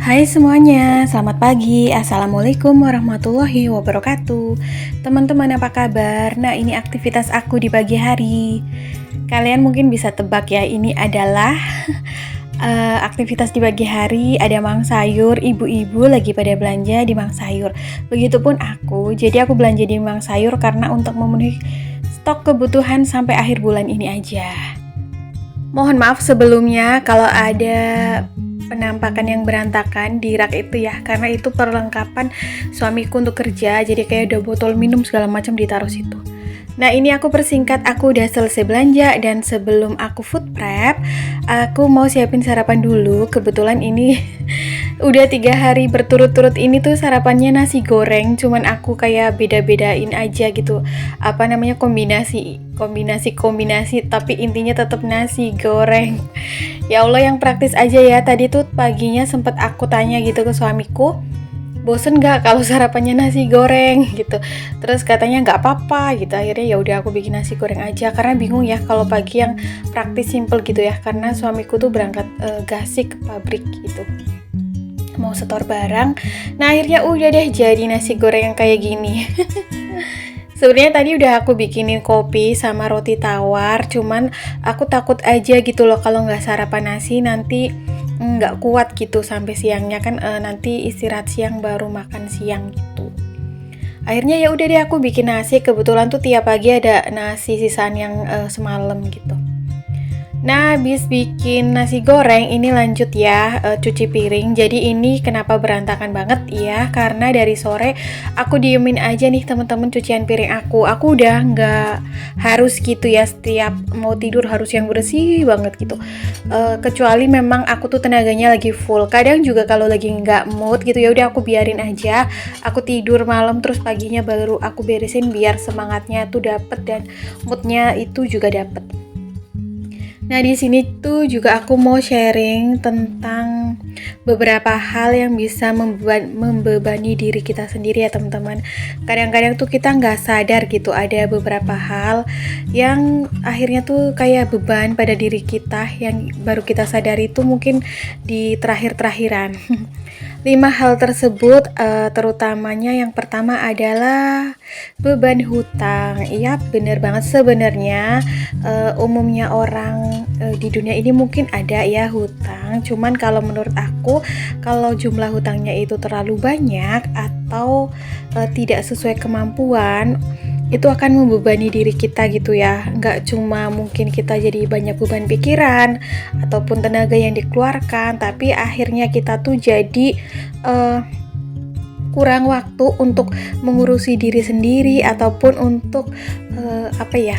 Hai semuanya, selamat pagi. Assalamualaikum warahmatullahi wabarakatuh. Teman-teman apa kabar? Nah, ini aktivitas aku di pagi hari. Kalian mungkin bisa tebak ya, ini adalah aktivitas di pagi hari. Ada mang sayur, ibu-ibu lagi pada belanja di mang sayur. Begitupun aku, jadi aku belanja di mang sayur karena untuk memenuhi stok kebutuhan sampai akhir bulan ini aja. Mohon maaf sebelumnya kalau ada penampakan yang berantakan di rak itu ya, karena itu perlengkapan suamiku untuk kerja, jadi kayak ada botol minum segala macam ditaruh situ. Nah, ini aku persingkat, aku udah selesai belanja dan sebelum aku food prep, aku mau siapin sarapan dulu. Kebetulan ini udah 3 hari berturut-turut ini tuh sarapannya nasi goreng, cuman aku kayak beda-bedain aja gitu. Apa namanya, kombinasi, tapi intinya tetap nasi goreng. Ya Allah, yang praktis aja ya. Tadi tuh paginya sempet aku tanya gitu ke suamiku, bosen gak kalau sarapannya nasi goreng gitu. Terus katanya nggak apa-apa gitu. Akhirnya ya udah aku bikin nasi goreng aja karena bingung ya kalau pagi yang praktis simple gitu ya. Karena suamiku tuh berangkat gasik ke pabrik gitu, mau setor barang. Nah, akhirnya udah deh jadi nasi goreng yang kayak gini. Sebenarnya tadi udah aku bikinin kopi sama roti tawar, cuman aku takut aja gitu loh kalau nggak sarapan nasi nanti nggak kuat gitu sampai siangnya kan, nanti istirahat siang baru makan siang gitu. Akhirnya ya udah deh aku bikin nasi. Kebetulan tuh tiap pagi ada nasi sisaan yang semalam gitu. Nah, habis bikin nasi goreng, ini lanjut ya, cuci piring. Jadi ini kenapa berantakan banget ya, karena dari sore aku diemin aja nih teman-teman cucian piring aku. Aku udah nggak harus gitu ya, setiap mau tidur harus yang bersih banget gitu. Kecuali memang aku tuh tenaganya lagi full. Kadang juga kalau lagi nggak mood gitu ya udah aku biarin aja. Aku tidur malam terus paginya baru aku beresin biar semangatnya tuh dapet dan moodnya itu juga dapet. Nah, di sini tuh juga aku mau sharing tentang beberapa hal yang bisa membebani diri kita sendiri ya teman-teman. Kadang-kadang tuh kita nggak sadar gitu ada beberapa hal yang akhirnya tuh kayak beban pada diri kita yang baru kita sadari itu mungkin di terakhir-terakhiran. 5 hal tersebut terutamanya yang pertama adalah beban hutang. Iya, bener banget sebenarnya. Umumnya orang di dunia ini mungkin ada ya hutang. Cuman kalau menurut aku, kalau jumlah hutangnya itu terlalu banyak atau tidak sesuai kemampuan, itu akan membebani diri kita gitu ya. Nggak cuma mungkin kita jadi banyak beban pikiran ataupun tenaga yang dikeluarkan, tapi akhirnya kita tuh jadi kurang waktu untuk mengurusi diri sendiri ataupun untuk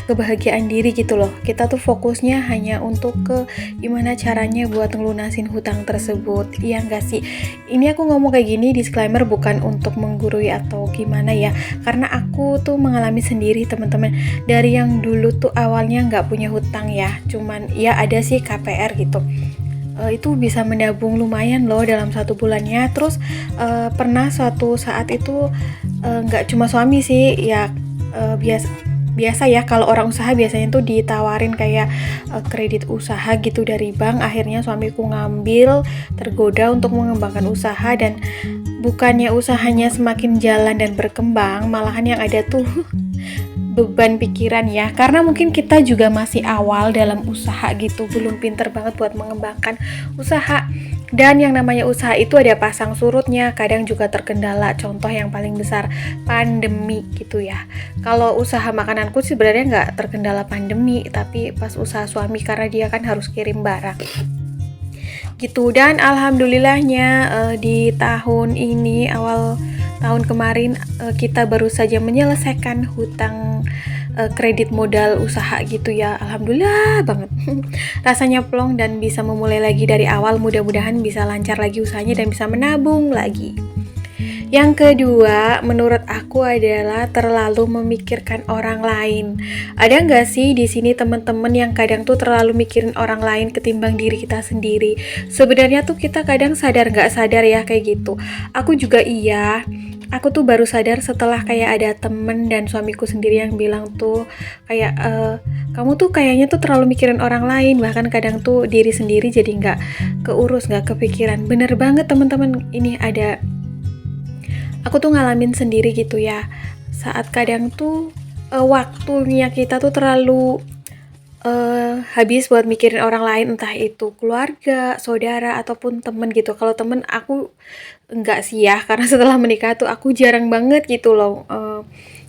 kebahagiaan diri gitu loh. Kita tuh fokusnya hanya untuk ke gimana caranya buat ngelunasin hutang tersebut. Iya nggak sih? Ini aku ngomong kayak gini disclaimer bukan untuk menggurui atau gimana ya, karena aku tuh mengalami sendiri teman-teman. Dari yang dulu tuh awalnya nggak punya hutang ya, cuman ya ada sih KPR gitu. Itu bisa menabung lumayan loh dalam 1 bulannya. Terus pernah suatu saat itu nggak cuma suami sih ya, biasa ya kalau orang usaha biasanya tuh ditawarin kayak kredit usaha gitu dari bank. Akhirnya suamiku ngambil, tergoda untuk mengembangkan usaha dan bukannya usahanya semakin jalan dan berkembang, malahan yang ada tuh beban pikiran ya, karena mungkin kita juga masih awal dalam usaha gitu, belum pinter banget buat mengembangkan usaha. Dan yang namanya usaha itu ada pasang surutnya, kadang juga terkendala. Contoh yang paling besar, pandemi gitu ya. Kalau usaha makananku sebenarnya nggak terkendala pandemi, tapi pas usaha suami karena dia kan harus kirim barang gitu. Dan alhamdulillahnya di tahun ini, awal tahun kemarin, kita baru saja menyelesaikan hutang kredit modal usaha gitu ya. Alhamdulillah banget. Rasanya plong dan bisa memulai lagi dari awal. Mudah-mudahan bisa lancar lagi usahanya dan bisa menabung lagi. Yang kedua, menurut aku adalah terlalu memikirkan orang lain. Ada nggak sih di sini teman-teman yang kadang tuh terlalu mikirin orang lain ketimbang diri kita sendiri? Sebenarnya tuh kita kadang sadar nggak sadar ya kayak gitu. Aku juga iya. aku tuh baru sadar setelah kayak ada temen dan suamiku sendiri yang bilang tuh kayak kamu tuh kayaknya tuh terlalu mikirin orang lain, bahkan kadang tuh diri sendiri jadi nggak keurus, nggak kepikiran. Bener banget teman-teman, ini ada aku tuh ngalamin sendiri gitu ya, saat kadang tuh waktunya kita tuh terlalu habis buat mikirin orang lain, entah itu keluarga, saudara, ataupun temen gitu. Kalau temen aku enggak sih ya, karena setelah menikah tuh aku jarang banget gitu loh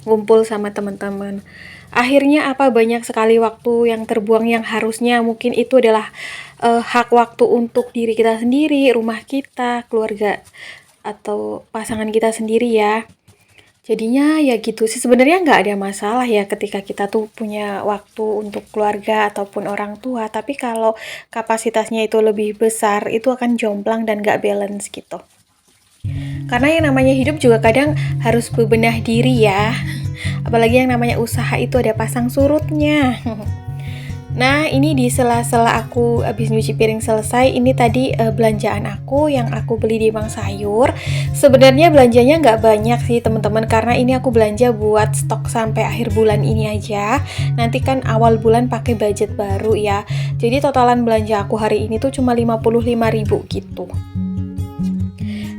ngumpul sama teman-teman. Akhirnya apa, banyak sekali waktu yang terbuang yang harusnya mungkin itu adalah hak waktu untuk diri kita sendiri, rumah kita, keluarga, atau pasangan kita sendiri ya. Jadinya ya gitu sih, sebenarnya nggak ada masalah ya ketika kita tuh punya waktu untuk keluarga ataupun orang tua, tapi kalau kapasitasnya itu lebih besar, itu akan jomplang dan nggak balance gitu. Karena yang namanya hidup juga kadang harus bebenah diri ya. Apalagi yang namanya usaha itu ada pasang surutnya. Nah, ini di sela-sela aku habis nyuci piring selesai, ini tadi belanjaan aku yang aku beli di Bang Sayur. Sebenarnya belanjanya nggak banyak sih teman-teman, karena ini aku belanja buat stok sampai akhir bulan ini aja. Nanti kan awal bulan pakai budget baru ya. Jadi totalan belanja aku hari ini tuh cuma 55.000 gitu.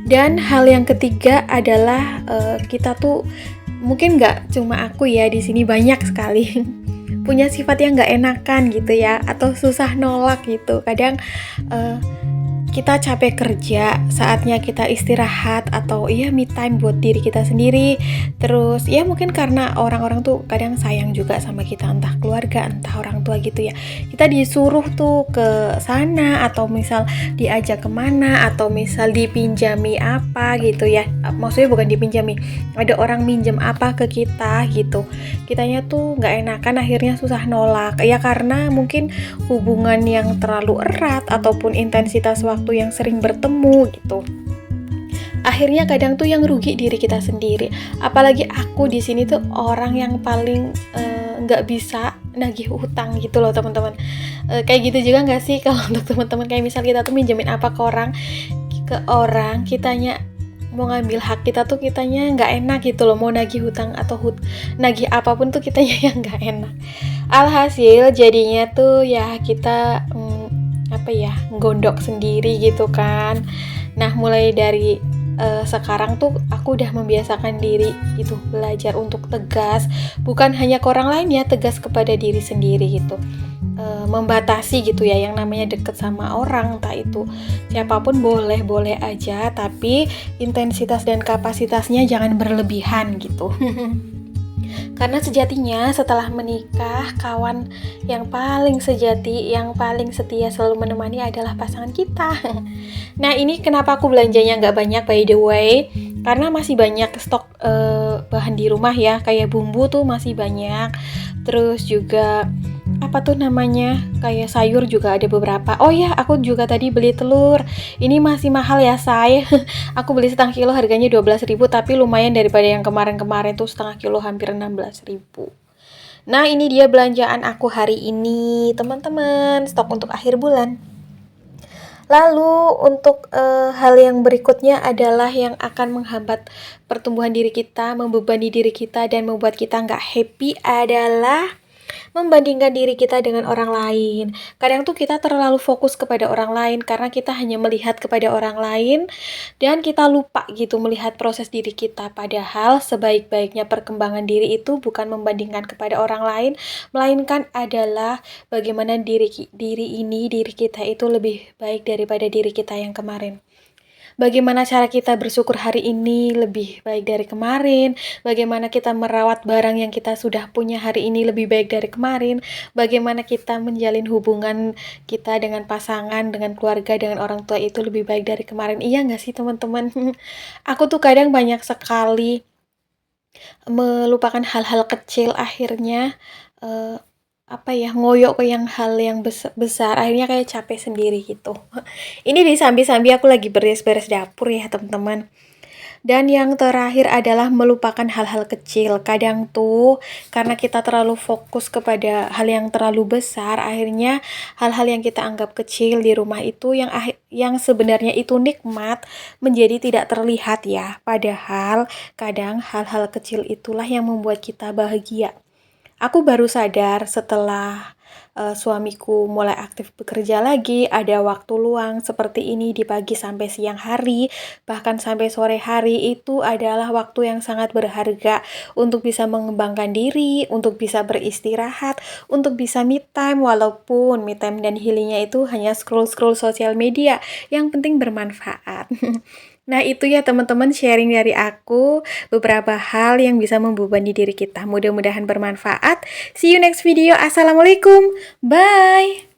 Dan hal yang ketiga adalah kita tuh mungkin nggak cuma aku ya, di sini banyak sekali punya sifat yang nggak enakan gitu ya, atau susah nolak gitu. Kadang kita capek kerja, saatnya kita istirahat atau ya me time buat diri kita sendiri. Terus ya mungkin karena orang-orang tuh kadang sayang juga sama kita, entah keluarga, entah orang tua gitu ya. Kita disuruh tuh ke sana, atau misal diajak kemana, atau misal dipinjami apa gitu ya. Maksudnya bukan dipinjami, ada orang minjem apa ke kita gitu. Kitanya tuh nggak enakan, akhirnya susah nolak. Ya karena mungkin hubungan yang terlalu erat ataupun intensitas waktu yang sering bertemu gitu. Akhirnya kadang tuh yang rugi diri kita sendiri. Apalagi aku di sini tuh orang yang paling nggak bisa nagih hutang gitu loh teman-teman. Kayak gitu juga nggak sih kalau untuk teman-teman, kayak misal kita tuh minjemin apa ke orang, kitanya mau ngambil hak kita tuh kitanya nggak enak gitu loh, mau nagih hutang atau nagih apapun tuh kitanya yang nggak enak. Alhasil jadinya tuh ya kita gondok sendiri gitu kan. Nah, mulai dari sekarang tuh aku udah membiasakan diri gitu, belajar untuk tegas, bukan hanya ke orang lain ya, tegas kepada diri sendiri gitu. Membatasi gitu ya, yang namanya deket sama orang, entah itu siapapun boleh-boleh aja, tapi intensitas dan kapasitasnya jangan berlebihan gitu. Karena sejatinya setelah menikah, kawan yang paling sejati, yang paling setia selalu menemani adalah pasangan kita. Nah, ini kenapa aku belanjanya nggak banyak by the way, karena masih banyak stok bahan di rumah ya, kayak bumbu tuh masih banyak. Terus juga apa tuh namanya, kayak sayur juga ada beberapa. Oh ya, aku juga tadi beli telur. Ini masih mahal ya say. Aku beli setengah kilo harganya 12.000, tapi lumayan daripada yang kemarin-kemarin tuh setengah kilo hampir 16.000. Nah, ini dia belanjaan aku hari ini teman-teman, stok untuk akhir bulan. Lalu untuk hal yang berikutnya adalah yang akan menghambat pertumbuhan diri kita, membebani diri kita, dan membuat kita nggak happy adalah membandingkan diri kita dengan orang lain. Kadang tuh kita terlalu fokus kepada orang lain karena kita hanya melihat kepada orang lain dan kita lupa gitu melihat proses diri kita. Padahal sebaik-baiknya perkembangan diri itu bukan membandingkan kepada orang lain, melainkan adalah bagaimana diri kita itu lebih baik daripada diri kita yang kemarin. Bagaimana cara kita bersyukur hari ini lebih baik dari kemarin, bagaimana kita merawat barang yang kita sudah punya hari ini lebih baik dari kemarin, bagaimana kita menjalin hubungan kita dengan pasangan, dengan keluarga, dengan orang tua itu lebih baik dari kemarin. Iya nggak sih teman-teman? Aku tuh kadang banyak sekali melupakan hal-hal kecil, akhirnya ngoyo ke hal yang besar, akhirnya kayak capek sendiri gitu. Ini di sambi-sambi aku lagi beres-beres dapur ya teman-teman. Dan yang terakhir adalah melupakan hal-hal kecil. Kadang tuh karena kita terlalu fokus kepada hal yang terlalu besar, akhirnya hal-hal yang kita anggap kecil di rumah itu yang sebenarnya itu nikmat menjadi tidak terlihat ya. Padahal kadang hal-hal kecil itulah yang membuat kita bahagia. Aku baru sadar setelah suamiku mulai aktif bekerja lagi, ada waktu luang seperti ini di pagi sampai siang hari, bahkan sampai sore hari itu adalah waktu yang sangat berharga untuk bisa mengembangkan diri, untuk bisa beristirahat, untuk bisa me time, walaupun me time dan healingnya itu hanya scroll-scroll sosial media, yang penting bermanfaat. Nah, itu ya teman-teman sharing dari aku beberapa hal yang bisa membebani diri kita. Mudah-mudahan bermanfaat. See you next video. Assalamualaikum. Bye.